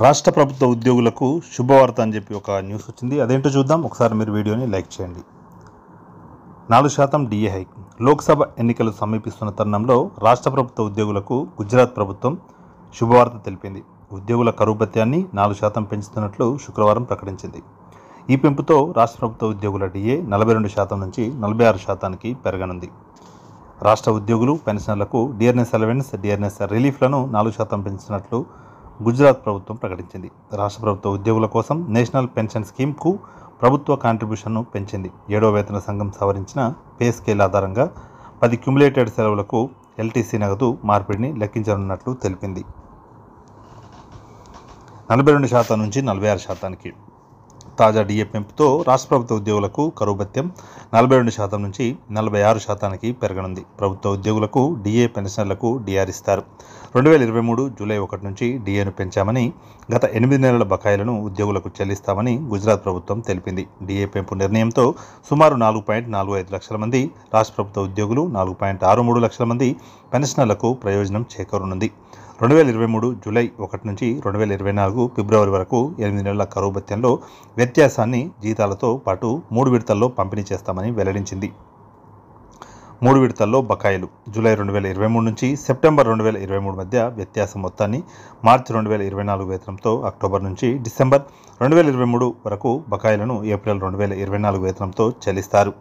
రాష్ట్ర ప్రభుత్వ ఉద్యోగులకు శుభవార్త అని చెప్పి ఒక న్యూస్ వచ్చింది. అదేంటో చూద్దాం. ఒకసారి మీరు వీడియోని లైక్ చేయండి. 4% డిఏ హైక్. లోక్సభ ఎన్నికలు సమీపిస్తున్న తరుణంలో రాష్ట్ర ప్రభుత్వ ఉద్యోగులకు గుజరాత్ ప్రభుత్వం శుభవార్త తెలిపింది. ఉద్యోగుల కరువు భత్యాన్ని 4% పెంచుతున్నట్లు శుక్రవారం ప్రకటించింది. ఈ పెంపుతో రాష్ట్ర ప్రభుత్వ ఉద్యోగుల డిఏ 42% నుంచి 46%కి పెరగనుంది. రాష్ట్ర ఉద్యోగులు, పెన్షనర్లకు డిఆర్ఎస్ అలవెన్స్, డిఆర్ఎస్ రిలీఫ్లను 4% పెంచుతున్నట్లు గుజరాత్ ప్రభుత్వం ప్రకటించింది. రాష్ట్ర ప్రభుత్వ ఉద్యోగుల కోసం నేషనల్ పెన్షన్ స్కీమ్కు ప్రభుత్వ కాంట్రిబ్యూషన్ను పెంచింది. 7వ వేతన సంఘం సవరించిన పే స్కేల్ ఆధారంగా 10 క్యుములేటెడ్ సెలవులకు ఎల్టీసీ నగదు మార్పిడిని లెక్కించనున్నట్లు తెలిపింది. 42% నుంచి 46%కి. తాజా డిఏ పెంపుతో రాష్ట్ర ప్రభుత్వ ఉద్యోగులకు కరువు భత్యం 42% నుంచి 46%కి పెరగనుంది. ప్రభుత్వ ఉద్యోగులకు డిఏ, పెన్షనర్లకు డిఆర్ ఇస్తారు. 2023 జూలై 1 నుంచి డిఏను పెంచామని, గత 8 నెలల బకాయిలను ఉద్యోగులకు చెల్లిస్తామని గుజరాత్ ప్రభుత్వం తెలిపింది. డిఏ పెంపు నిర్ణయంతో సుమారు 4.45 లక్షల మంది రాష్ట్ర ప్రభుత్వ ఉద్యోగులు, 4.63 లక్షల మంది పెన్షనర్లకు ప్రయోజనం చేకూరనుంది. 2023 జూలై 1 నుంచి 2024 ఫిబ్రవరి వరకు 8 నెలల కరువు భత్యంలో వ్యత్యాసాన్ని జీతాలతో పాటు 3 విడతల్లో పంపిణీ చేస్తామని వెల్లడించింది. 3 విడతల్లో బకాయిలు జూలై 2023 నుంచి సెప్టెంబర్ 2023 మధ్య వ్యత్యాసం మొత్తాన్ని మార్చి 2024 వేతనంతో, అక్టోబర్ నుంచి డిసెంబర్ 2023 వరకు బకాయిలను ఏప్రిల్ 2024 వేతనంతో చెల్లిస్తారు.